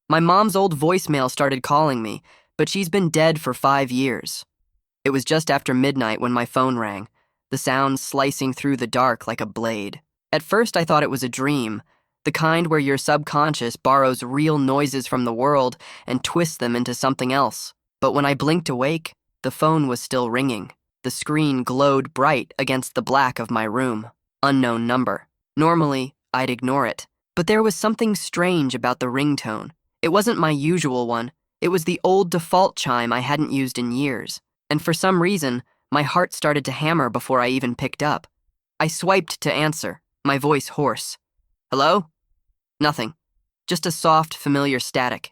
My mom's old voicemail started calling me, but she's been dead for 5 years. It was just after midnight when my phone rang, the sound slicing through the dark like a blade. At first, I thought it was a dream, the kind where your subconscious borrows real noises from the world and twists them into something else. But when I blinked awake, the phone was still ringing. The screen glowed bright against the black of my room. Unknown number. Normally, I'd ignore it. But there was something strange about the ringtone. It wasn't my usual one. It was the old default chime I hadn't used in years. And for some reason, my heart started to hammer before I even picked up. I swiped to answer, my voice hoarse. Hello? Nothing. Just a soft, familiar static.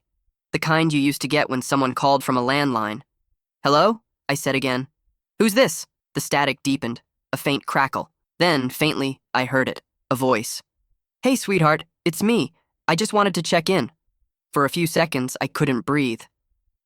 The kind you used to get when someone called from a landline. Hello? I said again. Who's this? The static deepened, a faint crackle. Then, faintly, I heard it, a voice. Hey, sweetheart, it's me. I just wanted to check in. For a few seconds, I couldn't breathe.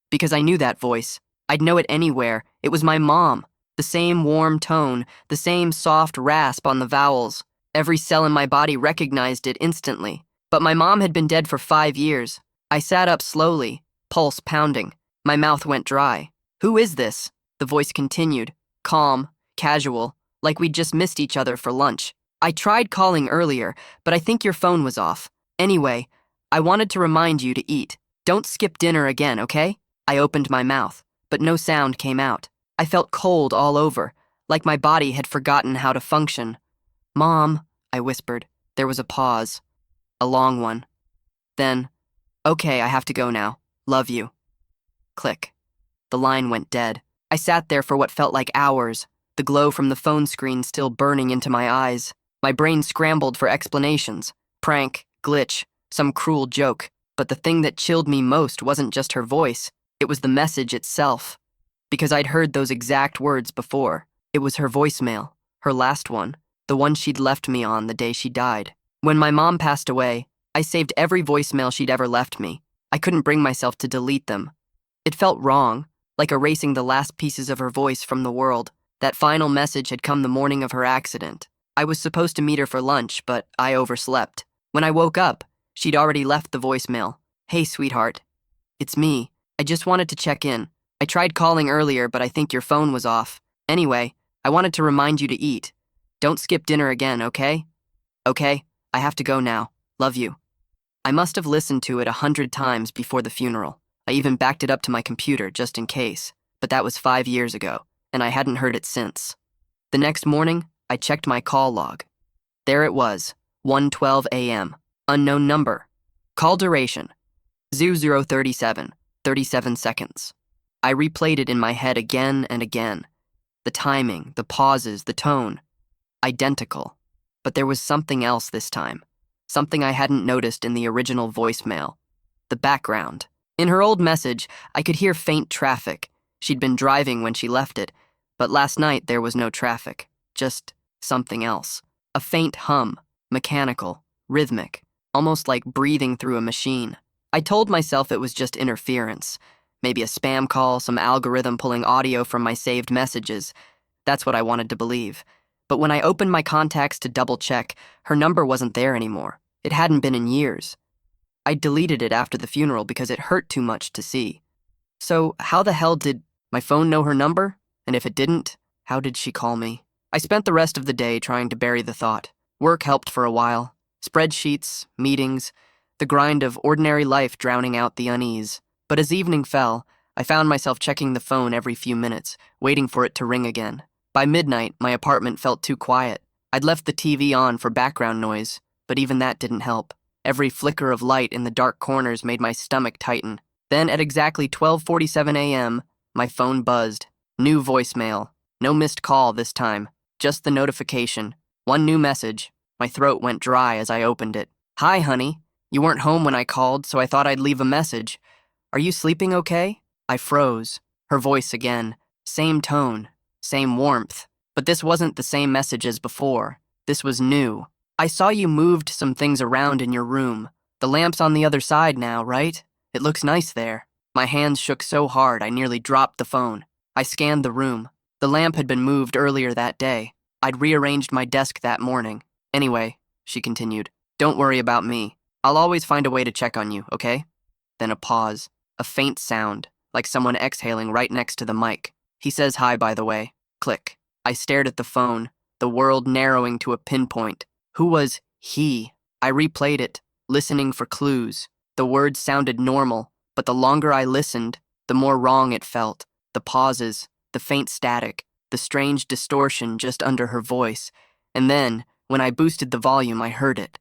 Because I knew that voice. I'd know it anywhere. It was my mom. The same warm tone, the same soft rasp on the vowels. Every cell in my body recognized it instantly. But my mom had been dead for 5 years. I sat up slowly, pulse pounding. My mouth went dry. Who is this? The voice continued, calm, casual, like we'd just missed each other for lunch. I tried calling earlier, but I think your phone was off. Anyway, I wanted to remind you to eat. Don't skip dinner again, okay? I opened my mouth, but no sound came out. I felt cold all over, like my body had forgotten how to function. Mom, I whispered. There was a pause. A long one. Then, okay, I have to go now. Love you. Click. The line went dead. I sat there for what felt like hours, the glow from the phone screen still burning into my eyes. My brain scrambled for explanations. Prank, glitch, some cruel joke. But the thing that chilled me most wasn't just her voice. It was the message itself. Because I'd heard those exact words before. It was her voicemail, her last one, the one she'd left me on the day she died. When my mom passed away, I saved every voicemail she'd ever left me. I couldn't bring myself to delete them. It felt wrong, like erasing the last pieces of her voice from the world. That final message had come the morning of her accident. I was supposed to meet her for lunch, but I overslept. When I woke up, she'd already left the voicemail. Hey, sweetheart. It's me. I just wanted to check in. I tried calling earlier, but I think your phone was off. Anyway, I wanted to remind you to eat. Don't skip dinner again, okay? Okay, I have to go now. Love you. I must have listened to it 100 times before the funeral. I even backed it up to my computer just in case, but that was 5 years ago, and I hadn't heard it since. The next morning, I checked my call log. There it was, 1:12 a.m. Unknown number. Call duration, 0037, 37 seconds. I replayed it in my head again and again. The timing, the pauses, the tone. Identical. But there was something else this time. Something I hadn't noticed in the original voicemail. The background. In her old message, I could hear faint traffic. She'd been driving when she left it, but last night there was no traffic. Just something else. A faint hum, mechanical, rhythmic, almost like breathing through a machine. I told myself it was just interference. Maybe a spam call, some algorithm pulling audio from my saved messages. That's what I wanted to believe. But when I opened my contacts to double-check, her number wasn't there anymore. It hadn't been in years. I deleted it after the funeral because it hurt too much to see. So how the hell did my phone know her number? And if it didn't, how did she call me? I spent the rest of the day trying to bury the thought. Work helped for a while. Spreadsheets, meetings, the grind of ordinary life drowning out the unease. But as evening fell, I found myself checking the phone every few minutes, waiting for it to ring again. By midnight, my apartment felt too quiet. I'd left the TV on for background noise, but even that didn't help. Every flicker of light in the dark corners made my stomach tighten. Then at exactly 12:47 a.m., my phone buzzed. New voicemail. No missed call this time. Just the notification. One new message. My throat went dry as I opened it. Hi, honey. You weren't home when I called, so I thought I'd leave a message. Are you sleeping okay? I froze. Her voice again. Same tone. Same warmth. But this wasn't the same message as before. This was new. I saw you moved some things around in your room. The lamp's on the other side now, right? It looks nice there. My hands shook so hard I nearly dropped the phone. I scanned the room. The lamp had been moved earlier that day. I'd rearranged my desk that morning. Anyway, she continued, don't worry about me. I'll always find a way to check on you, okay? then a pause, a faint sound, like someone exhaling right next to the mic. He says hi, by the way. Click. I stared at the phone, the world narrowing to a pinpoint. Who was he? I replayed it, listening for clues. The words sounded normal, but the longer I listened, the more wrong it felt. The pauses, the faint static, the strange distortion just under her voice. And then, when I boosted the volume, I heard it.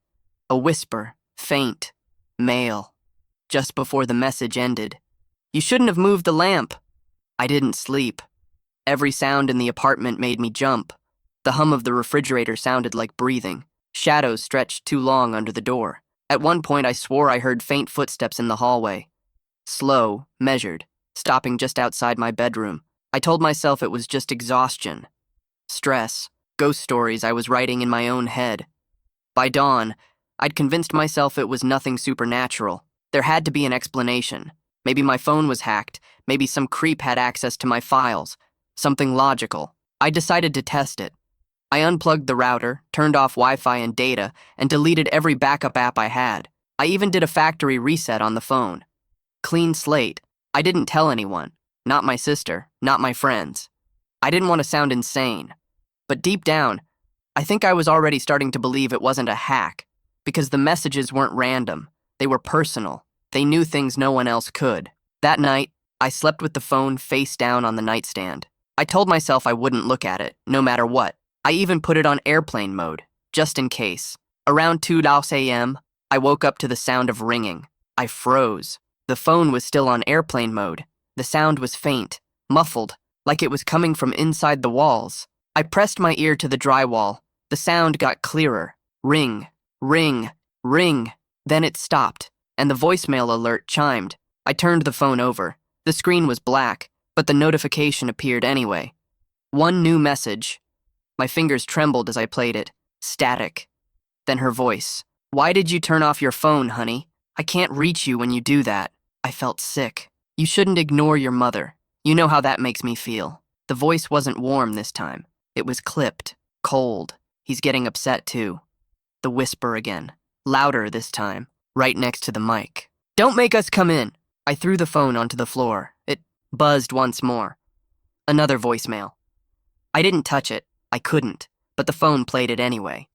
A whisper, faint, male. Just before the message ended. You shouldn't have moved the lamp. I didn't sleep. Every sound in the apartment made me jump. The hum of the refrigerator sounded like breathing. Shadows stretched too long under the door. At one point, I swore I heard faint footsteps in the hallway. Slow, measured, stopping just outside my bedroom. I told myself it was just exhaustion. Stress, ghost stories I was writing in my own head. By dawn, I'd convinced myself it was nothing supernatural. There had to be an explanation. Maybe my phone was hacked. Maybe some creep had access to my files. Something logical. I decided to test it. I unplugged the router, turned off Wi-Fi and data, and deleted every backup app I had. I even did a factory reset on the phone. Clean slate. I didn't tell anyone. Not my sister, not my friends. I didn't want to sound insane. But deep down, I think I was already starting to believe it wasn't a hack, because the messages weren't random. They were personal. They knew things no one else could. That night, I slept with the phone face down on the nightstand. I told myself I wouldn't look at it, no matter what. I even put it on airplane mode, just in case. Around 2 a.m., I woke up to the sound of ringing. I froze. The phone was still on airplane mode. The sound was faint, muffled, like it was coming from inside the walls. I pressed my ear to the drywall. The sound got clearer. Ring, ring, ring. Then it stopped, and the voicemail alert chimed. I turned the phone over. The screen was black, but the notification appeared anyway. One new message. My fingers trembled as I played it. Static. Then her voice. Why did you turn off your phone, honey? I can't reach you when you do that. I felt sick. You shouldn't ignore your mother. You know how that makes me feel. The voice wasn't warm this time. It was clipped, cold. He's getting upset too. The whisper again. Louder this time, right next to the mic. Don't make us come in. I threw the phone onto the floor. It buzzed once more. Another voicemail. I didn't touch it. I couldn't, but the phone played it anyway.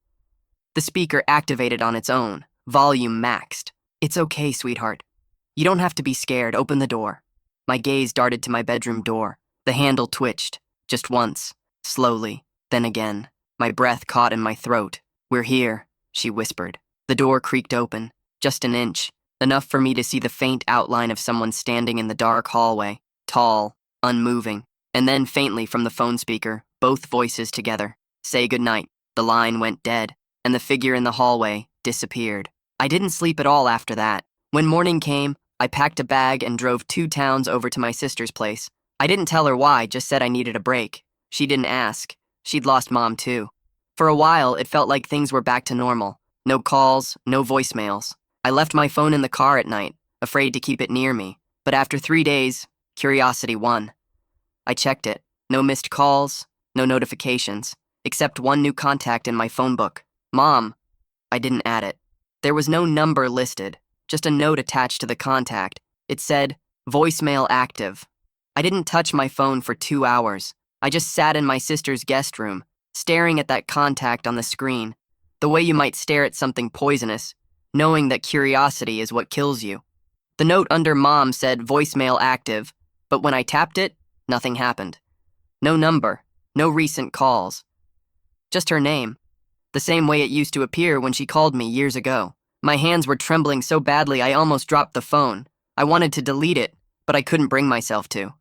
The speaker activated on its own, volume maxed. It's okay, sweetheart. You don't have to be scared. Open the door. My gaze darted to my bedroom door. The handle twitched, just once, slowly, then again. My breath caught in my throat. We're here, she whispered. The door creaked open, just an inch, enough for me to see the faint outline of someone standing in the dark hallway, tall, unmoving. And then faintly from the phone speaker, both voices together. Say goodnight. The line went dead, and the figure in the hallway disappeared. I didn't sleep at all after that. When morning came, I packed a bag and drove 2 towns over to my sister's place. I didn't tell her why, just said I needed a break. She didn't ask. She'd lost Mom too. For a while, it felt like things were back to normal. No calls, no voicemails. I left my phone in the car at night, afraid to keep it near me. But after 3 days, curiosity won. I checked it. No missed calls, no notifications, except one new contact in my phone book. Mom. I didn't add it. There was no number listed, just a note attached to the contact. It said, voicemail active. I didn't touch my phone for 2 hours. I just sat in my sister's guest room, staring at that contact on the screen, the way you might stare at something poisonous, knowing that curiosity is what kills you. The note under Mom said voicemail active, but when I tapped it, nothing happened. No number, no recent calls. Just her name, the same way it used to appear when she called me years ago. My hands were trembling so badly I almost dropped the phone. I wanted to delete it, but I couldn't bring myself to.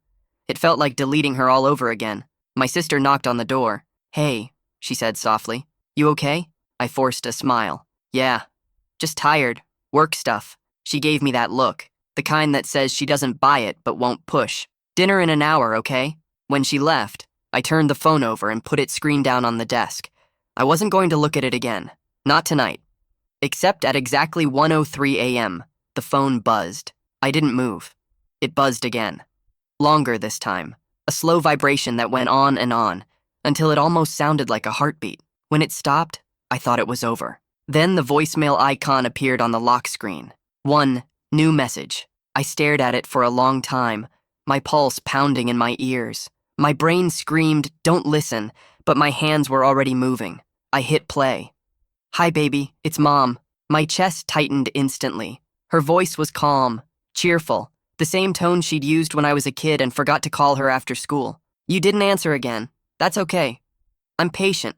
It felt like deleting her all over again. My sister knocked on the door. Hey, she said softly. You okay? I forced a smile. Yeah, just tired. Work stuff. She gave me that look, the kind that says she doesn't buy it but won't push. Dinner in an hour, okay? When she left, I turned the phone over and put its screen down on the desk. I wasn't going to look at it again. Not tonight. Except at exactly 1:03 a.m., the phone buzzed. I didn't move. It buzzed again. Longer this time. A slow vibration that went on, until it almost sounded like a heartbeat. When it stopped, I thought it was over. Then the voicemail icon appeared on the lock screen. One new message. I stared at it for a long time, my pulse pounding in my ears. My brain screamed, "Don't listen," but my hands were already moving. I hit play. "Hi, baby, it's Mom." My chest tightened instantly. Her voice was calm, cheerful, the same tone she'd used when I was a kid and forgot to call her after school. "You didn't answer again. That's okay. I'm patient.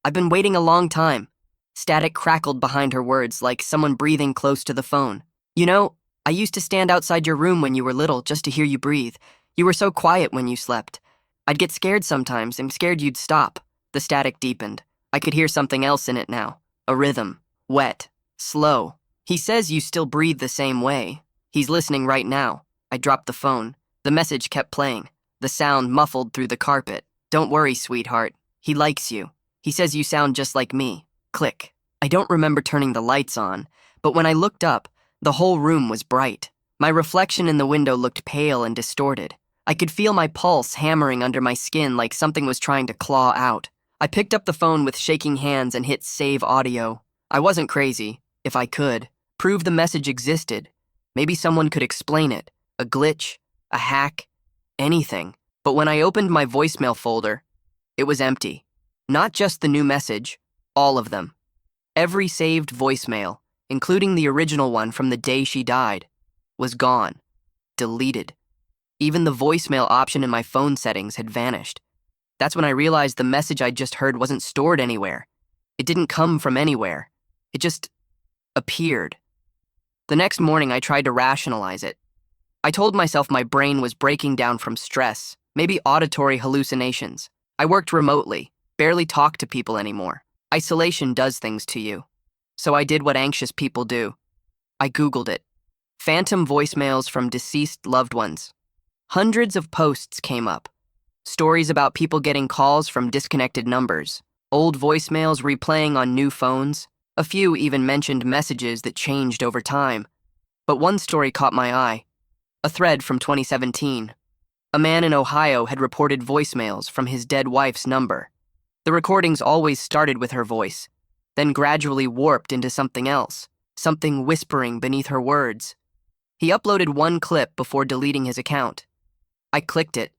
I've been waiting a long time." Static crackled behind her words like someone breathing close to the phone. "You know, I used to stand outside your room when you were little just to hear you breathe. You were so quiet when you slept. I'd get scared sometimes and scared you'd stop." The static deepened. I could hear something else in it now. A rhythm. Wet. Slow. "He says you still breathe the same way. He's listening right now." I dropped the phone. The message kept playing. The sound muffled through the carpet. "Don't worry, sweetheart. He likes you. He says you sound just like me." Click. I don't remember turning the lights on, but when I looked up, the whole room was bright. My reflection in the window looked pale and distorted. I could feel my pulse hammering under my skin like something was trying to claw out. I picked up the phone with shaking hands and hit save audio. I wasn't crazy. If I could prove the message existed, maybe someone could explain it. A glitch, a hack, anything. But when I opened my voicemail folder, it was empty. Not just the new message, all of them. Every saved voicemail, including the original one from the day she died, was gone. Deleted. Even the voicemail option in my phone settings had vanished. That's when I realized the message I'd just heard wasn't stored anywhere. It didn't come from anywhere. It just appeared. The next morning, I tried to rationalize it. I told myself my brain was breaking down from stress, maybe auditory hallucinations. I worked remotely, barely talked to people anymore. Isolation does things to you. So I did what anxious people do. I Googled it. Phantom voicemails from deceased loved ones. Hundreds of posts came up. Stories about people getting calls from disconnected numbers. Old voicemails replaying on new phones. A few even mentioned messages that changed over time. But one story caught my eye. A thread from 2017. A man in Ohio had reported voicemails from his dead wife's number. The recordings always started with her voice, then gradually warped into something else, something whispering beneath her words. He uploaded one clip before deleting his account. I clicked it.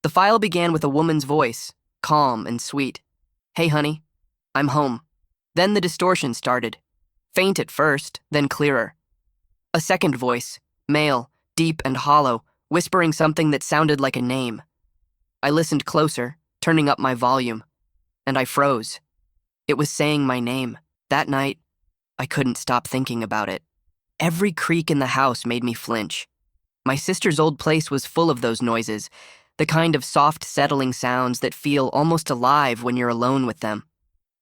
The file began with a woman's voice, calm and sweet. "Hey, honey, I'm home." Then the distortion started. Faint at first, then clearer. A second voice, male, deep and hollow, whispering something that sounded like a name. I listened closer, turning up my volume, and I froze. It was saying my name. That night, I couldn't stop thinking about it. Every creak in the house made me flinch. My sister's old place was full of those noises, the kind of soft, settling sounds that feel almost alive when you're alone with them.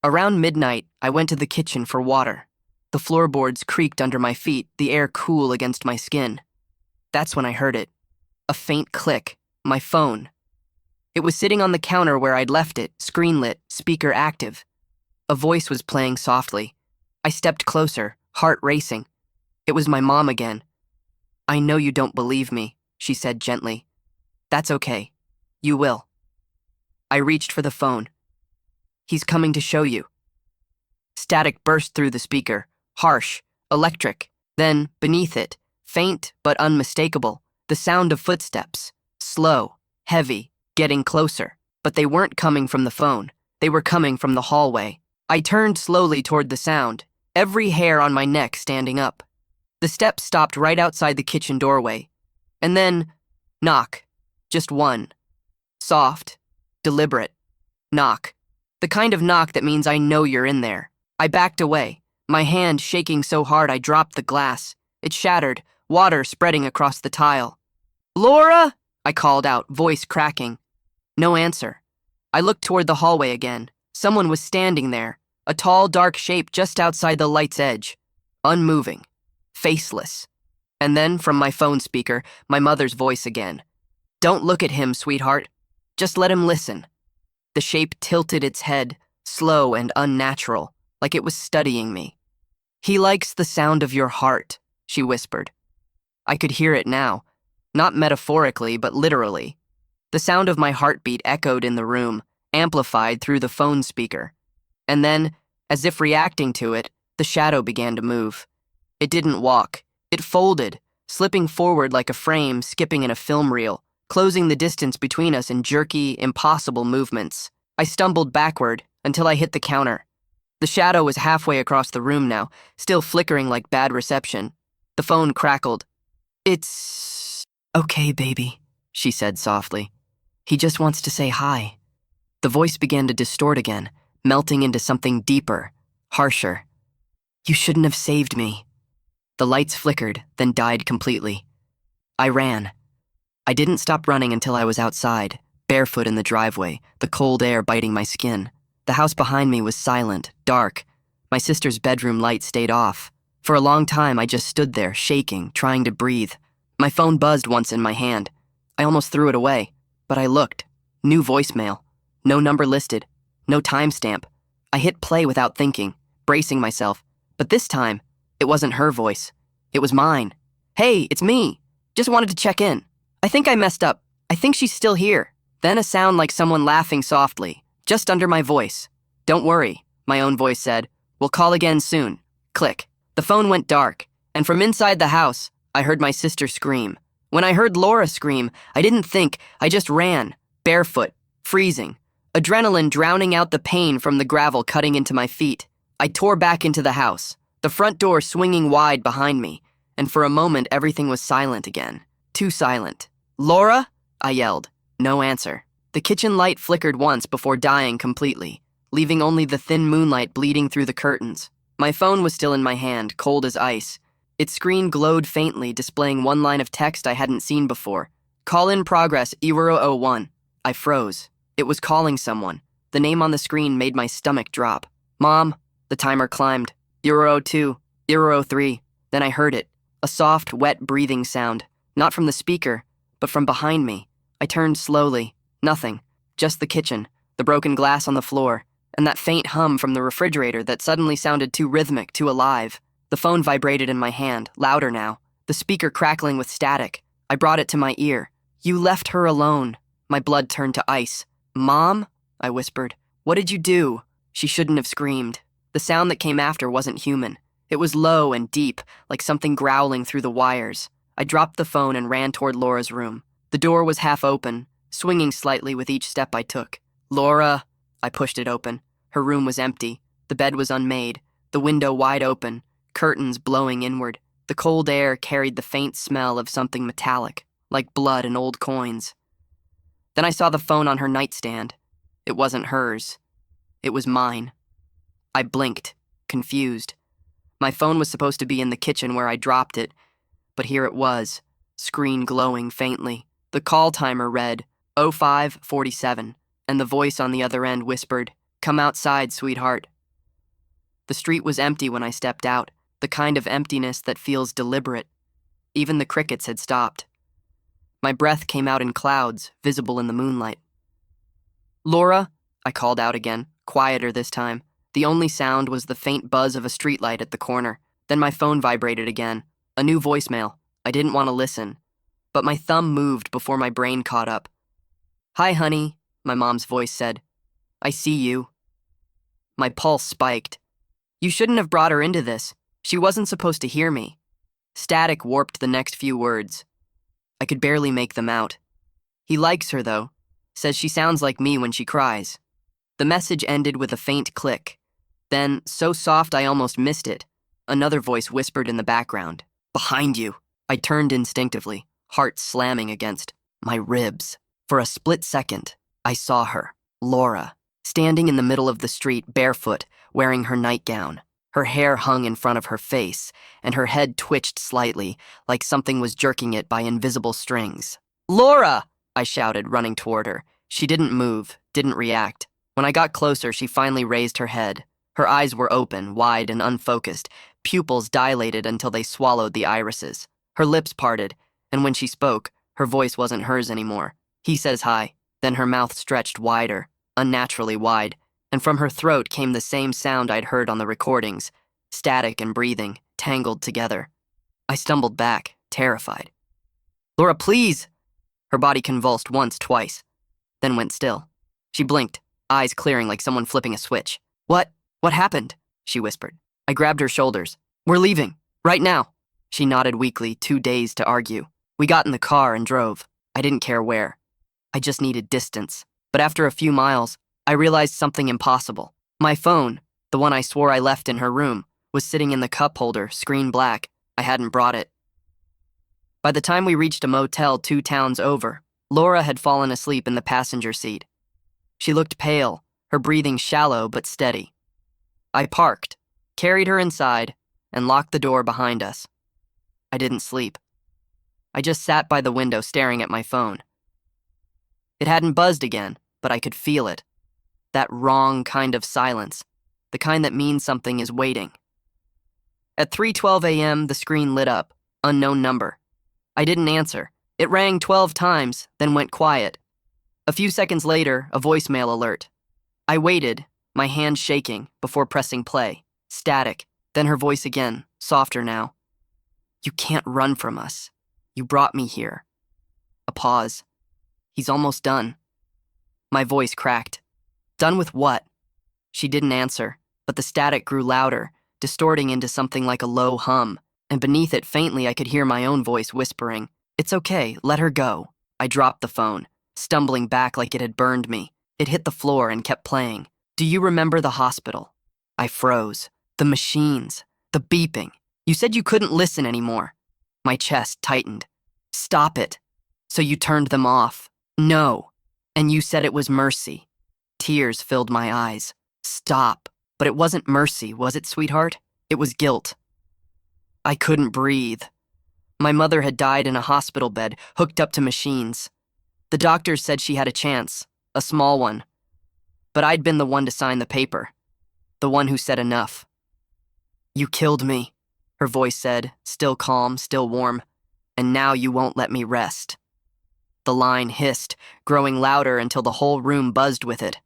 Around midnight, I went to the kitchen for water. The floorboards creaked under my feet, the air cool against my skin. That's when I heard it. A faint click. My phone. It was sitting on the counter where I'd left it, screen lit, speaker active. A voice was playing softly. I stepped closer, heart racing. It was my mom again. "I know you don't believe me," she said gently. "That's okay. You will." I reached for the phone. "He's coming to show you." Static burst through the speaker, harsh, electric. Then, beneath it, faint but unmistakable, the sound of footsteps. Slow, heavy, getting closer. But they weren't coming from the phone. They were coming from the hallway. I turned slowly toward the sound, every hair on my neck standing up. The steps stopped right outside the kitchen doorway. And then, knock. Just one. Soft, deliberate. Knock. The kind of knock that means I know you're in there. I backed away, my hand shaking so hard I dropped the glass. It shattered, water spreading across the tile. "Laura!" I called out, voice cracking. No answer. I looked toward the hallway again. Someone was standing there, a tall, dark shape just outside the light's edge. Unmoving. Faceless. And then, from my phone speaker, my mother's voice again. "Don't look at him, sweetheart. Just let him listen." The shape tilted its head, slow and unnatural, like it was studying me. "He likes the sound of your heart," she whispered. I could hear it now, not metaphorically, but literally. The sound of my heartbeat echoed in the room, amplified through the phone speaker. And then, as if reacting to it, the shadow began to move. It didn't walk. It folded, slipping forward like a frame skipping in a film reel, closing the distance between us in jerky, impossible movements. I stumbled backward until I hit the counter. The shadow was halfway across the room now, still flickering like bad reception. The phone crackled. "It's okay, baby," she said softly. "He just wants to say hi." The voice began to distort again, melting into something deeper, harsher. "You shouldn't have saved me." The lights flickered, then died completely. I ran. I didn't stop running until I was outside, barefoot in the driveway, the cold air biting my skin. The house behind me was silent, dark. My sister's bedroom light stayed off. For a long time, I just stood there, shaking, trying to breathe. My phone buzzed once in my hand. I almost threw it away, but I looked. New voicemail. No number listed. No timestamp. I hit play without thinking, bracing myself. But this time, it wasn't her voice. It was mine. "Hey, it's me. Just wanted to check in. I think I messed up. I think she's still here." Then a sound like someone laughing softly, just under my voice. "Don't worry," my own voice said. "We'll call again soon." Click. The phone went dark, and from inside the house, I heard my sister scream. When I heard Laura scream, I didn't think, I just ran, barefoot, freezing. Adrenaline drowning out the pain from the gravel cutting into my feet. I tore back into the house, the front door swinging wide behind me, and for a moment everything was silent again. Too silent. "Laura?" I yelled. No answer. The kitchen light flickered once before dying completely, leaving only the thin moonlight bleeding through the curtains. My phone was still in my hand, cold as ice. Its screen glowed faintly, displaying one line of text I hadn't seen before. "Call in progress, Iwaro01. I froze. It was calling someone. The name on the screen made my stomach drop. "Mom." The timer climbed. "Iwaro02, Iwaro03. Then I heard it. A soft, wet breathing sound. Not from the speaker, but from behind me. I turned slowly. Nothing. Just the kitchen, the broken glass on the floor, and that faint hum from the refrigerator that suddenly sounded too rhythmic, too alive. The phone vibrated in my hand, louder now, the speaker crackling with static. I brought it to my ear. "You left her alone." My blood turned to ice. "Mom?" I whispered. "What did you do?" She shouldn't have screamed. The sound that came after wasn't human. It was low and deep, like something growling through the wires. I dropped the phone and ran toward Laura's room. The door was half open, swinging slightly with each step I took. "Laura!" I pushed it open. Her room was empty. The bed was unmade, the window wide open, curtains blowing inward. The cold air carried the faint smell of something metallic, like blood and old coins. Then I saw the phone on her nightstand. It wasn't hers. It was mine. I blinked, confused. My phone was supposed to be in the kitchen where I dropped it, but here it was, screen glowing faintly. The call timer read 05:47, and the voice on the other end whispered, "Come outside, sweetheart." The street was empty when I stepped out, the kind of emptiness that feels deliberate. Even the crickets had stopped. My breath came out in clouds, visible in the moonlight. "Laura?" I called out again, quieter this time. The only sound was the faint buzz of a streetlight at the corner. Then my phone vibrated again. A new voicemail. I didn't want to listen, but my thumb moved before my brain caught up. "Hi, honey," my mom's voice said. "I see you." My pulse spiked. "You shouldn't have brought her into this. She wasn't supposed to hear me." Static warped the next few words. I could barely make them out. "He likes her, though. Says she sounds like me when she cries." The message ended with a faint click. Then, so soft I almost missed it, another voice whispered in the background. "Behind you." I turned instinctively, heart slamming against my ribs. For a split second, I saw her, Laura, standing in the middle of the street barefoot, wearing her nightgown. Her hair hung in front of her face, and her head twitched slightly, like something was jerking it by invisible strings. "Laura!" I shouted, running toward her. She didn't move, didn't react. When I got closer, she finally raised her head. Her eyes were open, wide and unfocused, pupils dilated until they swallowed the irises. Her lips parted, and when she spoke, her voice wasn't hers anymore. "He says hi." Then her mouth stretched wider, unnaturally wide, and from her throat came the same sound I'd heard on the recordings, static and breathing, tangled together. I stumbled back, terrified. "Laura, please!" Her body convulsed once, twice, then went still. She blinked, eyes clearing like someone flipping a switch. What happened?" she whispered. I grabbed her shoulders. "We're leaving. Right now." She nodded weakly, too dazed to argue. We got in the car and drove. I didn't care where. I just needed distance. But after a few miles, I realized something impossible. My phone, the one I swore I left in her room, was sitting in the cup holder, screen black. I hadn't brought it. By the time we reached a motel 2 towns over, Laura had fallen asleep in the passenger seat. She looked pale, her breathing shallow but steady. I parked, carried her inside, and locked the door behind us. I didn't sleep. I just sat by the window staring at my phone. It hadn't buzzed again, but I could feel it. That wrong kind of silence, the kind that means something is waiting. At 3:12 a.m., the screen lit up, unknown number. I didn't answer. It rang 12 times, then went quiet. A few seconds later, a voicemail alert. I waited, my hand shaking, before pressing play. Static, then her voice again, softer now. You can't run from us. You brought me here. A pause. He's almost done. My voice cracked. Done with what? She didn't answer, but the static grew louder, distorting into something like a low hum, and beneath it faintly I could hear my own voice whispering, "It's okay, let her go." I dropped the phone, stumbling back like it had burned me. It hit the floor and kept playing. Do you remember the hospital? I froze. The machines, the beeping. You said you couldn't listen anymore. My chest tightened. Stop it. So you turned them off. No. And you said it was mercy. Tears filled my eyes. Stop. But it wasn't mercy, was it, sweetheart? It was guilt. I couldn't breathe. My mother had died in a hospital bed, hooked up to machines. The doctors said she had a chance, a small one. But I'd been the one to sign the paper, the one who said enough. You killed me, her voice said, still calm, still warm. And now you won't let me rest. The line hissed, growing louder until the whole room buzzed with it.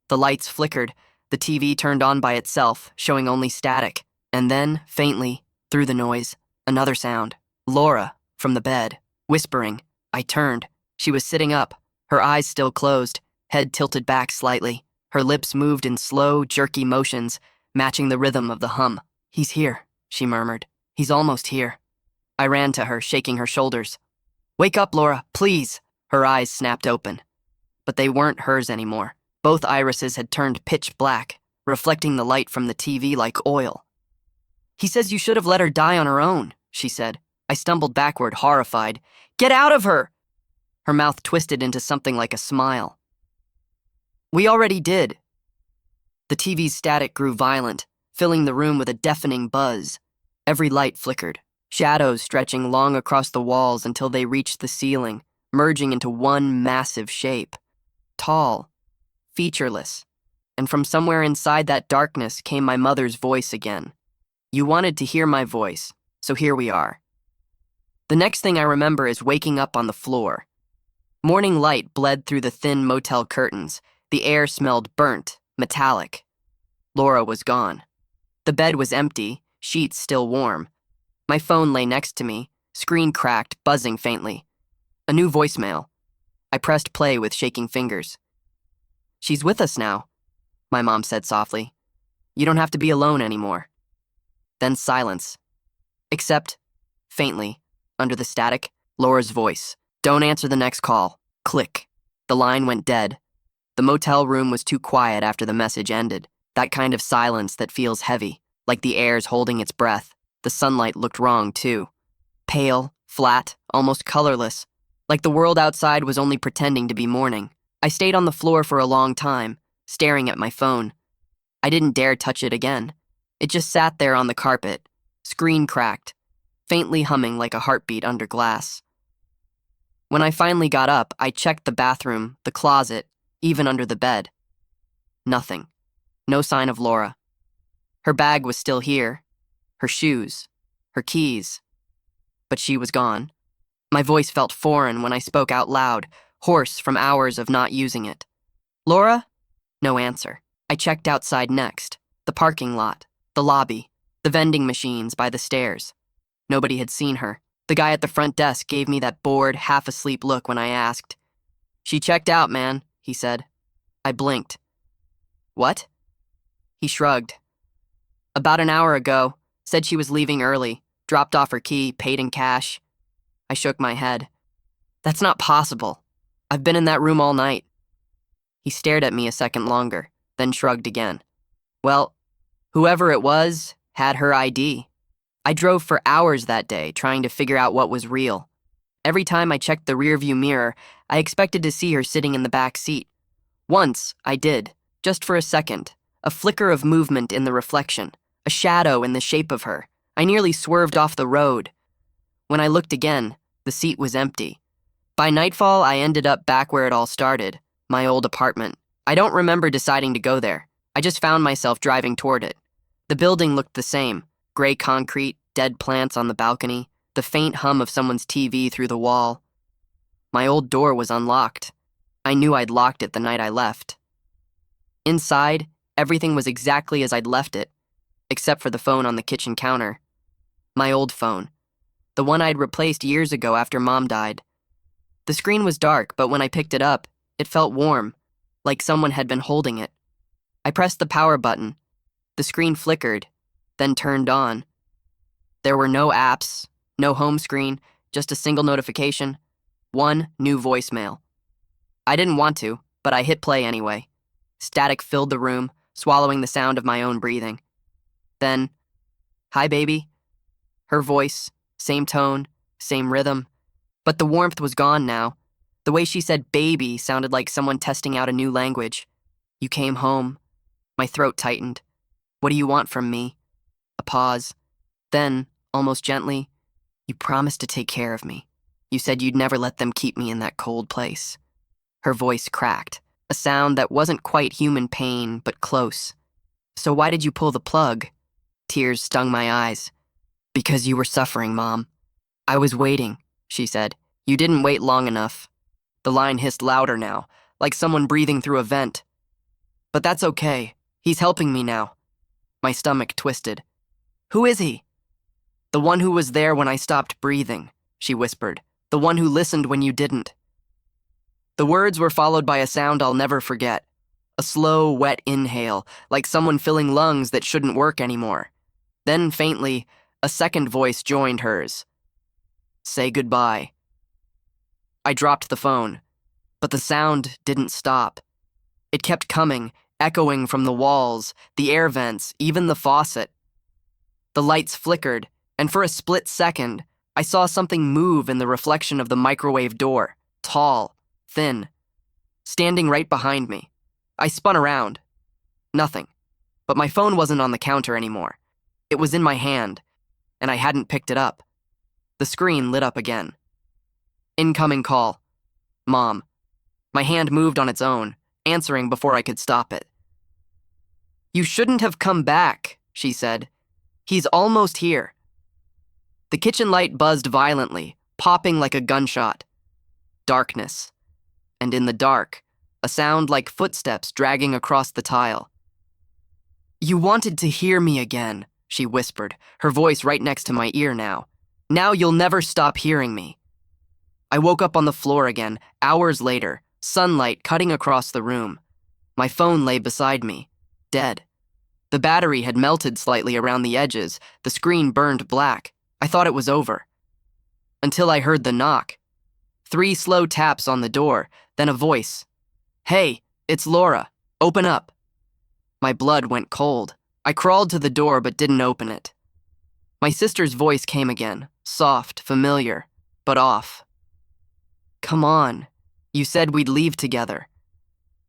The lights flickered, the TV turned on by itself, showing only static. And then, faintly, through the noise, another sound. Laura, from the bed, whispering. I turned. She was sitting up, her eyes still closed, head tilted back slightly. Her lips moved in slow, jerky motions, matching the rhythm of the hum. He's here, she murmured. He's almost here. I ran to her, shaking her shoulders. Wake up, Laura, please. Her eyes snapped open. But they weren't hers anymore. Both irises had turned pitch black, reflecting the light from the TV like oil. He says you should have let her die on her own, she said. I stumbled backward, horrified. Get out of her! Her mouth twisted into something like a smile. We already did. The TV's static grew violent, filling the room with a deafening buzz. Every light flickered, shadows stretching long across the walls until they reached the ceiling, merging into one massive shape. Tall, featureless, and from somewhere inside that darkness came my mother's voice again. You wanted to hear my voice, so here we are. The next thing I remember is waking up on the floor. Morning light bled through the thin motel curtains. The air smelled burnt, metallic. Laura was gone. The bed was empty, sheets still warm. My phone lay next to me, screen cracked, buzzing faintly. A new voicemail. I pressed play with shaking fingers. She's with us now, my mom said softly. You don't have to be alone anymore. Then silence. Except, faintly, under the static, Laura's voice. Don't answer the next call. Click. The line went dead. The motel room was too quiet after the message ended. That kind of silence that feels heavy, like the air's holding its breath. The sunlight looked wrong, too. Pale, flat, almost colorless, like the world outside was only pretending to be morning. I stayed on the floor for a long time, staring at my phone. I didn't dare touch it again. It just sat there on the carpet, screen cracked, faintly humming like a heartbeat under glass. When I finally got up, I checked the bathroom, the closet, even under the bed. Nothing. No sign of Laura. Her bag was still here, her shoes, her keys. But she was gone. My voice felt foreign when I spoke out loud, hoarse from hours of not using it. Laura? No answer. I checked outside next. The parking lot, the lobby, the vending machines by the stairs. Nobody had seen her. The guy at the front desk gave me that bored, half-asleep look when I asked. She checked out, man, he said. I blinked. What? He shrugged. About an hour ago, said she was leaving early. Dropped off her key, paid in cash. I shook my head. That's not possible. I've been in that room all night. He stared at me a second longer, then shrugged again. Well, whoever it was had her ID. I drove for hours that day trying to figure out what was real. Every time I checked the rearview mirror, I expected to see her sitting in the back seat. Once, I did, just for a second, a flicker of movement in the reflection, a shadow in the shape of her. I nearly swerved off the road. When I looked again, the seat was empty. By nightfall, I ended up back where it all started, my old apartment. I don't remember deciding to go there. I just found myself driving toward it. The building looked the same, gray concrete, dead plants on the balcony, the faint hum of someone's TV through the wall. My old door was unlocked. I knew I'd locked it the night I left. Inside, everything was exactly as I'd left it, except for the phone on the kitchen counter. My old phone. The one I'd replaced years ago after Mom died. The screen was dark, but when I picked it up, it felt warm, like someone had been holding it. I pressed the power button. The screen flickered, then turned on. There were no apps, no home screen, just a single notification. One new voicemail. I didn't want to, but I hit play anyway. Static filled the room, swallowing the sound of my own breathing. Then, "Hi, baby." Her voice, same tone, same rhythm. But the warmth was gone now. The way she said baby sounded like someone testing out a new language. "You came home." My throat tightened. "What do you want from me?" A pause. Then, almost gently, "You promised to take care of me. You said you'd never let them keep me in that cold place." Her voice cracked, a sound that wasn't quite human pain, but close. "So why did you pull the plug?" Tears stung my eyes. "Because you were suffering, Mom." "I was waiting," she said. "You didn't wait long enough." The line hissed louder now, like someone breathing through a vent. "But that's okay. He's helping me now." My stomach twisted. "Who is he?" "The one who was there when I stopped breathing," she whispered. "The one who listened when you didn't." The words were followed by a sound I'll never forget. A slow, wet inhale, like someone filling lungs that shouldn't work anymore. Then, faintly, a second voice joined hers. "Say goodbye." I dropped the phone, but the sound didn't stop. It kept coming, echoing from the walls, the air vents, even the faucet. The lights flickered, and for a split second, I saw something move in the reflection of the microwave door, tall, thin, standing right behind me. I spun around. Nothing. But my phone wasn't on the counter anymore. It was in my hand, and I hadn't picked it up. The screen lit up again. Incoming call. Mom. My hand moved on its own, answering before I could stop it. "You shouldn't have come back," she said. "He's almost here." The kitchen light buzzed violently, popping like a gunshot. Darkness. And in the dark, a sound like footsteps dragging across the tile. "You wanted to hear me again," she whispered, her voice right next to my ear now. "Now you'll never stop hearing me." I woke up on the floor again, hours later, sunlight cutting across the room. My phone lay beside me, dead. The battery had melted slightly around the edges, the screen burned black. I thought it was over. Until I heard the knock. 3 slow taps on the door, then a voice. "Hey, it's Laura. Open up." My blood went cold. I crawled to the door but didn't open it. My sister's voice came again, soft, familiar, but off. "Come on. You said we'd leave together."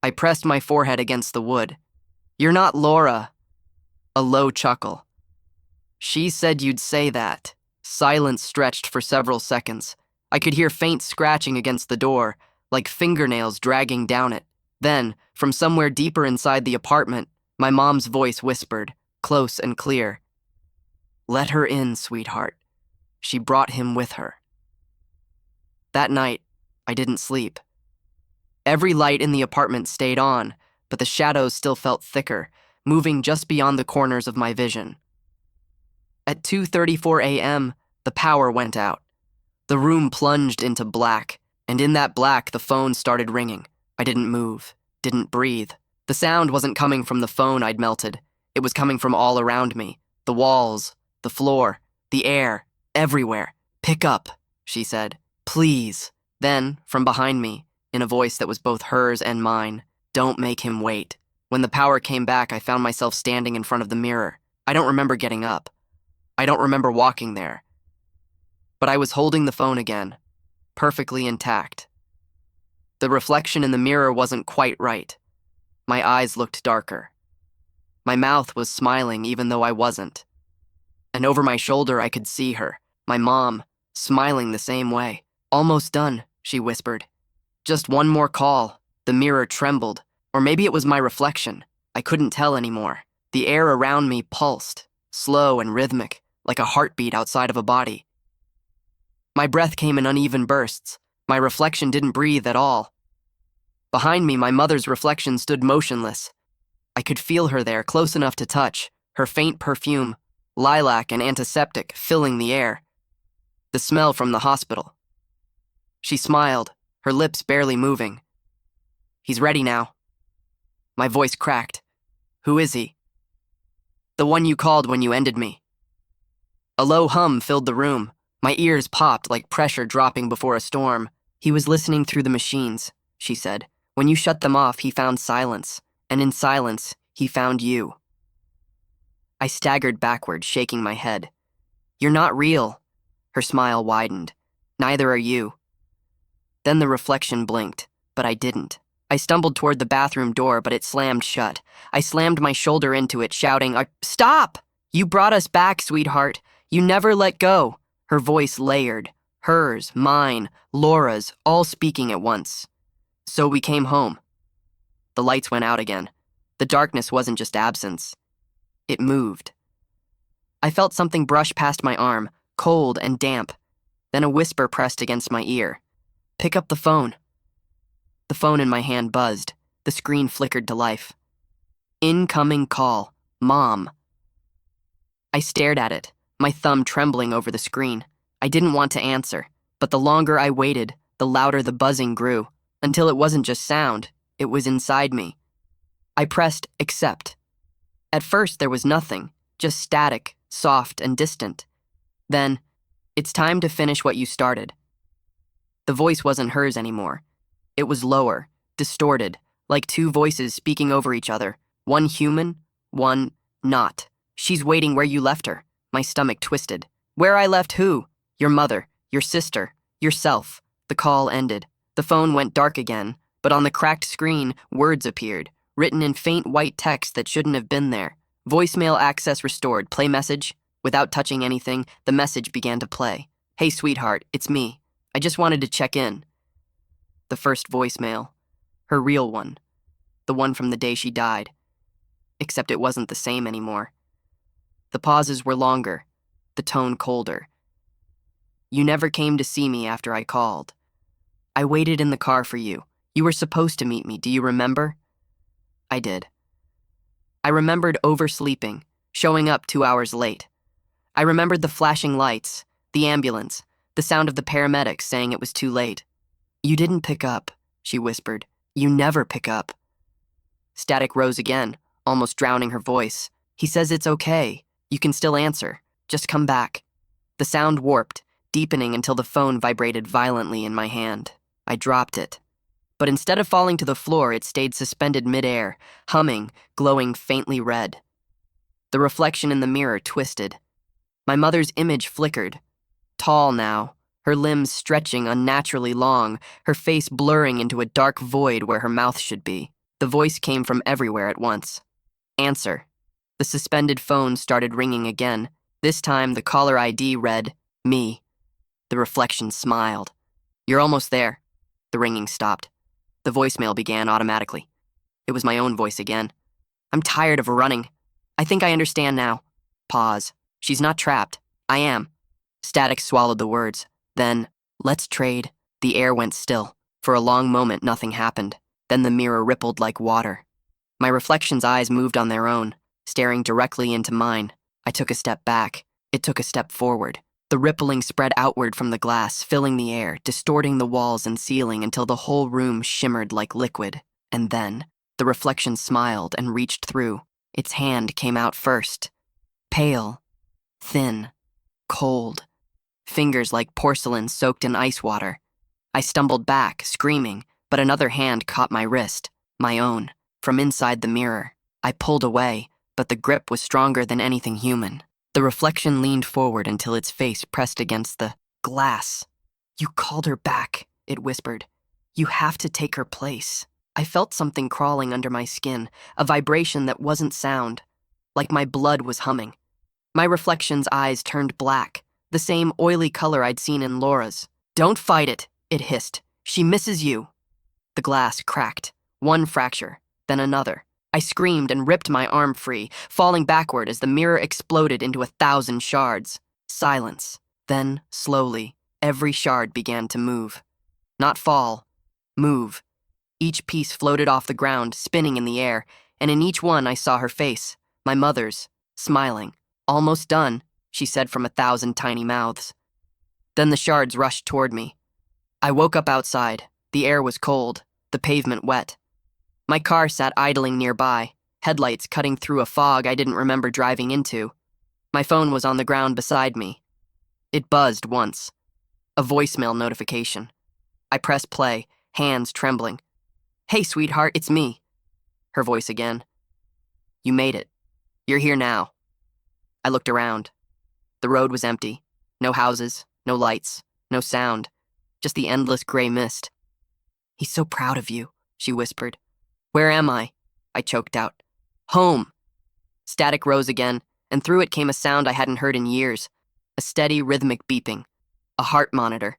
I pressed my forehead against the wood. "You're not Laura." A low chuckle. "She said you'd say that." Silence stretched for several seconds. I could hear faint scratching against the door, like fingernails dragging down it. Then, from somewhere deeper inside the apartment, my mom's voice whispered, close and clear. "Let her in, sweetheart. She brought him with her." That night, I didn't sleep. Every light in the apartment stayed on, but the shadows still felt thicker, moving just beyond the corners of my vision. At 2:34 a.m., the power went out. The room plunged into black, and in that black, the phone started ringing. I didn't move, didn't breathe. The sound wasn't coming from the phone I'd melted. It was coming from all around me. The walls, the floor, The air, everywhere. Pick up, she said. Please. Then, from behind me, in a voice that was both hers and mine, don't make him wait. When the power came back, I found myself standing in front of the mirror. I don't remember getting up. I don't remember walking there. But I was holding the phone again, perfectly intact. The reflection in the mirror wasn't quite right. My eyes looked darker. My mouth was smiling even though I wasn't. And over my shoulder I could see her, my mom, smiling the same way. Almost done, she whispered. Just one more call. The mirror trembled. Or maybe it was my reflection. I couldn't tell anymore. The air around me pulsed, slow and rhythmic, like a heartbeat outside of a body. My breath came in uneven bursts. My reflection didn't breathe at all. Behind me, my mother's reflection stood motionless. I could feel her there, close enough to touch, her faint perfume, lilac and antiseptic, filling the air. The smell from the hospital. She smiled, her lips barely moving. He's ready now. My voice cracked. Who is he? The one you called when you ended me. A low hum filled the room. My ears popped like pressure dropping before a storm. He was listening through the machines, she said. When you shut them off, he found silence. And in silence, he found you. I staggered backward, shaking my head. You're not real. Her smile widened. Neither are you. Then the reflection blinked, but I didn't. I stumbled toward the bathroom door, but it slammed shut. I slammed my shoulder into it, shouting, Stop! You brought us back, sweetheart. You never let go. Her voice layered. Hers, mine, Laura's, all speaking at once. So we came home. The lights went out again. The darkness wasn't just absence. It moved. I felt something brush past my arm, cold and damp. Then a whisper pressed against my ear. Pick up the phone. The phone in my hand buzzed. The screen flickered to life. Incoming call. Mom. I stared at it, my thumb trembling over the screen. I didn't want to answer, but the longer I waited, the louder the buzzing grew, until it wasn't just sound, it was inside me. I pressed accept. At first there was nothing, just static, soft and distant. Then, it's time to finish what you started. The voice wasn't hers anymore. It was lower, distorted, like two voices speaking over each other. One human, one not. She's waiting where you left her. My stomach twisted. Where I left who? Your mother, your sister, yourself. The call ended. The phone went dark again, but on the cracked screen, words appeared, written in faint white text that shouldn't have been there. Voicemail access restored. Play message. Without touching anything, the message began to play. Hey, sweetheart, it's me. I just wanted to check in. The first voicemail. Her real one. The one from the day she died. Except it wasn't the same anymore. The pauses were longer, the tone colder. You never came to see me after I called. I waited in the car for you. You were supposed to meet me, do you remember? I did. I remembered oversleeping, showing up 2 hours late. I remembered the flashing lights, the ambulance, the sound of the paramedics saying it was too late. You didn't pick up, she whispered. You never pick up. Static rose again, almost drowning her voice. He says it's okay. You can still answer. Just come back. The sound warped, deepening until the phone vibrated violently in my hand. I dropped it. But instead of falling to the floor, it stayed suspended midair, humming, glowing faintly red. The reflection in the mirror twisted. My mother's image flickered. Tall now, her limbs stretching unnaturally long, her face blurring into a dark void where her mouth should be. The voice came from everywhere at once. Answer. The suspended phone started ringing again. This time, the caller ID read, me. The reflection smiled. You're almost there. The ringing stopped. The voicemail began automatically. It was my own voice again. I'm tired of running. I think I understand now. Pause. She's not trapped. I am. Static swallowed the words. Then, let's trade. The air went still. For a long moment, nothing happened. Then the mirror rippled like water. My reflection's eyes moved on their own, staring directly into mine. I took a step back. It took a step forward. The rippling spread outward from the glass, filling the air, distorting the walls and ceiling until the whole room shimmered like liquid. And then, the reflection smiled and reached through. Its hand came out first. Pale. Thin. cold. Fingers like porcelain soaked in ice water. I stumbled back, screaming, but another hand caught my wrist, my own, from inside the mirror. I pulled away, but the grip was stronger than anything human. The reflection leaned forward until its face pressed against the glass. "You called her back," it whispered. "You have to take her place." I felt something crawling under my skin, a vibration that wasn't sound, like my blood was humming. My reflection's eyes turned black, the same oily color I'd seen in Laura's. "Don't fight it," it hissed. "She misses you." The glass cracked, one fracture, then another. I screamed and ripped my arm free, falling backward as the mirror exploded into 1,000 shards. Silence. Then, slowly, every shard began to move. Not fall, move. Each piece floated off the ground, spinning in the air, and in each one I saw her face, my mother's, smiling. "Almost done," she said from 1,000 tiny mouths. Then the shards rushed toward me. I woke up outside. The air was cold, the pavement wet. My car sat idling nearby, headlights cutting through a fog I didn't remember driving into. My phone was on the ground beside me. It buzzed once. A voicemail notification. I pressed play, hands trembling. "Hey, sweetheart, it's me." Her voice again. "You made it. You're here now." I looked around. The road was empty. No houses, no lights, no sound. Just the endless gray mist. "He's so proud of you," she whispered. "Where am I?" I choked out. "Home." Static rose again, and through it came a sound I hadn't heard in years. A steady, rhythmic beeping. A heart monitor.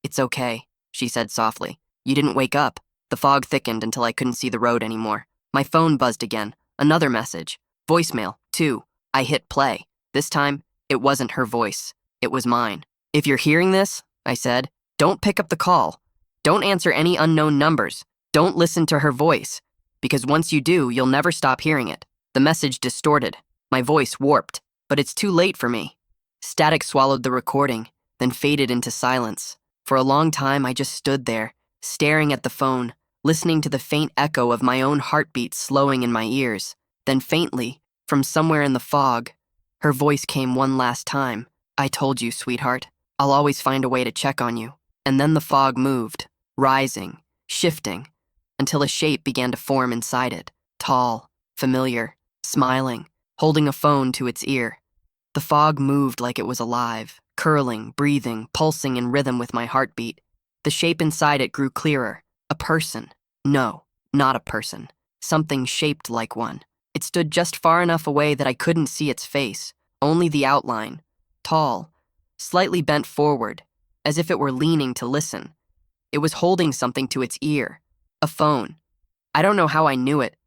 "It's okay," she said softly. "You didn't wake up." The fog thickened until I couldn't see the road anymore. My phone buzzed again. Another message. Voicemail, too. I hit play. This time, it wasn't her voice. It was mine. "If you're hearing this," I said, "don't pick up the call. Don't answer any unknown numbers. Don't listen to her voice. Because once you do, you'll never stop hearing it." The message distorted. My voice warped. But it's too late for me. Static swallowed the recording, then faded into silence. For a long time, I just stood there, staring at the phone, listening to the faint echo of my own heartbeat slowing in my ears. Then faintly, from somewhere in the fog, her voice came one last time. "I told you, sweetheart. I'll always find a way to check on you." And then the fog moved, rising, shifting, until a shape began to form inside it. Tall, familiar, smiling, holding a phone to its ear. The fog moved like it was alive, curling, breathing, pulsing in rhythm with my heartbeat. The shape inside it grew clearer. A person. No, not a person. Something shaped like one. It stood just far enough away that I couldn't see its face, only the outline. Tall, slightly bent forward, as if it were leaning to listen. It was holding something to its ear. A phone. I don't know how I knew it,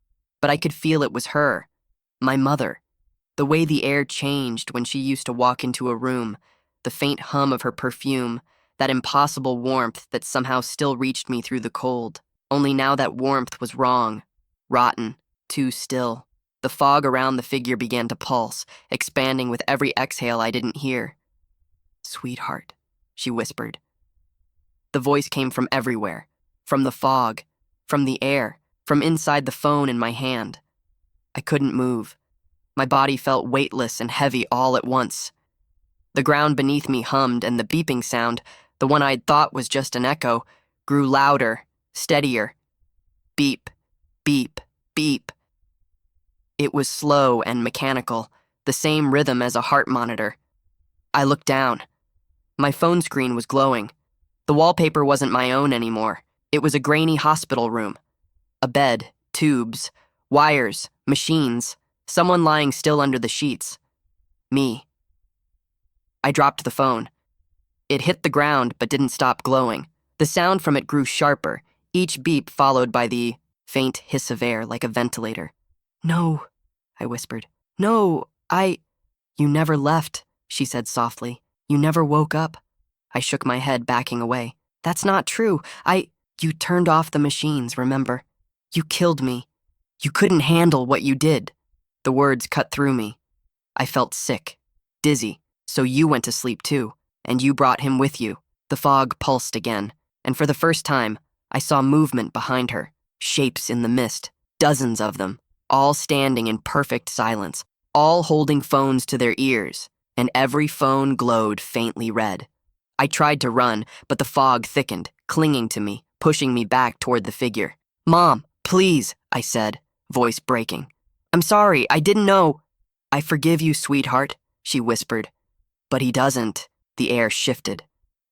but I could feel it was her. My mother. The way the air changed when she used to walk into a room, the faint hum of her perfume, that impossible warmth that somehow still reached me through the cold. Only now that warmth was wrong, rotten, too still. The fog around the figure began to pulse, expanding with every exhale I didn't hear. "Sweetheart," she whispered. The voice came from everywhere, from the fog, from the air, from inside the phone in my hand. I couldn't move. My body felt weightless and heavy all at once. The ground beneath me hummed, and the beeping sound, the one I'd thought was just an echo, grew louder, steadier. Beep, beep, beep. It was slow and mechanical, the same rhythm as a heart monitor. I looked down. My phone screen was glowing. The wallpaper wasn't my own anymore. It was a grainy hospital room. A bed, tubes, wires, machines, someone lying still under the sheets. Me. I dropped the phone. It hit the ground but didn't stop glowing. The sound from it grew sharper, each beep followed by the faint hiss of air like a ventilator. "No," I whispered. "No, You never left," she said softly. "You never woke up." I shook my head, backing away. "That's not true. You turned off the machines, remember? You killed me. You couldn't handle what you did." The words cut through me. I felt sick, dizzy. "So you went to sleep too, and you brought him with you." The fog pulsed again, and for the first time, I saw movement behind her, shapes in the mist, dozens of them, all standing in perfect silence, all holding phones to their ears, and every phone glowed faintly red. I tried to run, but the fog thickened, clinging to me, pushing me back toward the figure. "Mom, please," I said, voice breaking. "I'm sorry, I didn't know." "I forgive you, sweetheart," she whispered. But he doesn't. The air shifted.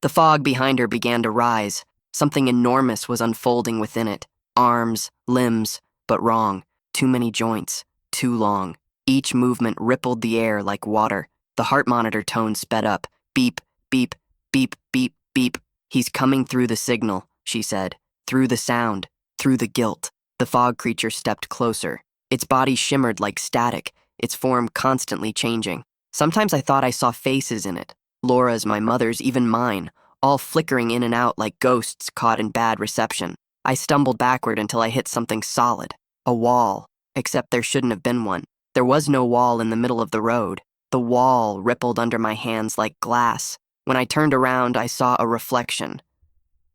The fog behind her began to rise. Something enormous was unfolding within it. Arms, limbs, but wrong. Too many joints. Too long. Each movement rippled the air like water. The heart monitor tone sped up. Beep, beep, beep, beep, beep. "He's coming through the signal," she said. "Through the sound. Through the guilt." The fog creature stepped closer. Its body shimmered like static, its form constantly changing. Sometimes I thought I saw faces in it. Laura's, my mother's, even mine, all flickering in and out like ghosts caught in bad reception. I stumbled backward until I hit something solid. A wall. Except there shouldn't have been one. There was no wall in the middle of the road. The wall rippled under my hands like glass. When I turned around, I saw a reflection.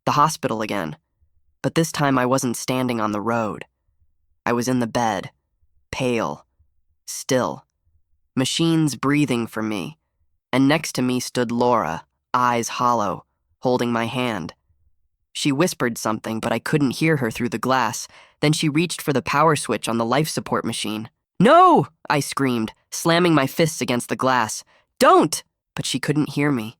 The hospital again. But this time I wasn't standing on the road. I was in the bed, pale, still. Machines breathing for me. And next to me stood Laura, eyes hollow, holding my hand. She whispered something, but I couldn't hear her through the glass. Then she reached for the power switch on the life support machine. "No!" I screamed, slamming my fists against the glass. "Don't!" But she couldn't hear me.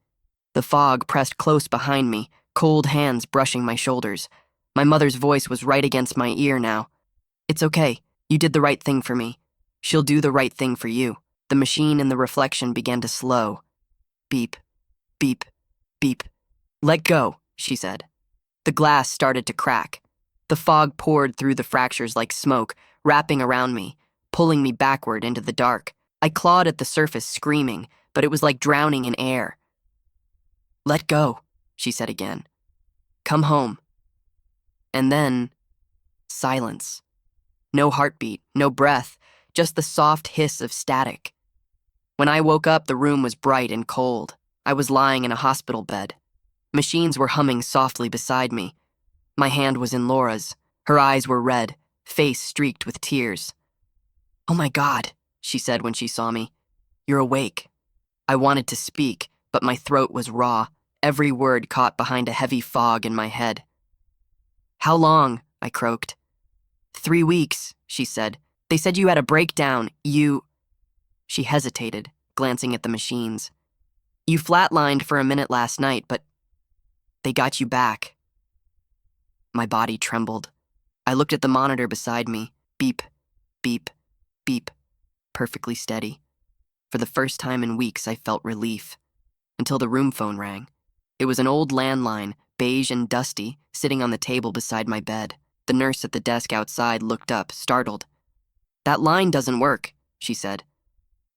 The fog pressed close behind me, cold hands brushing my shoulders. My mother's voice was right against my ear now. "It's okay. You did the right thing for me. She'll do the right thing for you." The machine in the reflection began to slow. Beep, beep, beep. "Let go," she said. The glass started to crack. The fog poured through the fractures like smoke, wrapping around me, pulling me backward into the dark. I clawed at the surface, screaming, but it was like drowning in air. "Let go," she said again. "Come home." And then, silence. No heartbeat, no breath, just the soft hiss of static. When I woke up, the room was bright and cold. I was lying in a hospital bed. Machines were humming softly beside me. My hand was in Laura's. Her eyes were red, face streaked with tears. "Oh my God," she said when she saw me. "You're awake." I wanted to speak, but my throat was raw, every word caught behind a heavy fog in my head. "How long?" I croaked. 3 weeks, she said. "They said you had a breakdown. She hesitated, glancing at the machines. "You flatlined for a minute last night, but they got you back." My body trembled. I looked at the monitor beside me. Beep, beep, beep. Perfectly steady. For the first time in weeks, I felt relief. Until the room phone rang. It was an old landline, beige and dusty, sitting on the table beside my bed. The nurse at the desk outside looked up, startled. "That line doesn't work," she said.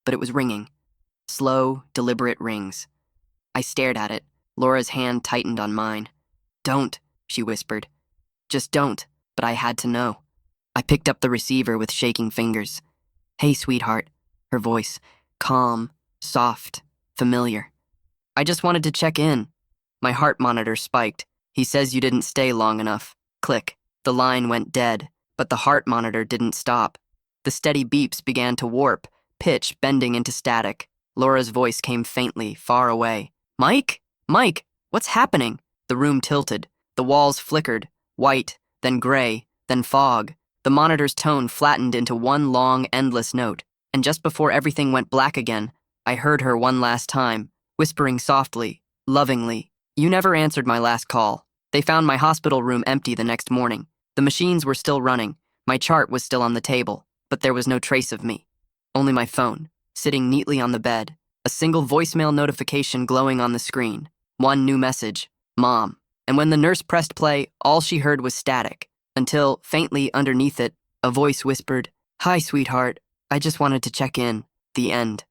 But it was ringing. Slow, deliberate rings. I stared at it. Laura's hand tightened on mine. "Don't," she whispered. "Just don't." But I had to know. I picked up the receiver with shaking fingers. "Hey, sweetheart." Her voice, calm, soft, familiar. "I just wanted to check in." My heart monitor spiked. "He says you didn't stay long enough." Click. The line went dead, but the heart monitor didn't stop. The steady beeps began to warp, pitch bending into static. Laura's voice came faintly, far away. "Mike? Mike, what's happening?" The room tilted. The walls flickered, white, then gray, then fog. The monitor's tone flattened into one long, endless note. And just before everything went black again, I heard her one last time, whispering softly, lovingly, "You never answered my last call." They found my hospital room empty the next morning. The machines were still running. My chart was still on the table, but there was no trace of me. Only my phone, sitting neatly on the bed. A single voicemail notification glowing on the screen. One new message, "Mom." And when the nurse pressed play, all she heard was static, until, faintly underneath it, a voice whispered, "Hi, sweetheart. I just wanted to check in." The end.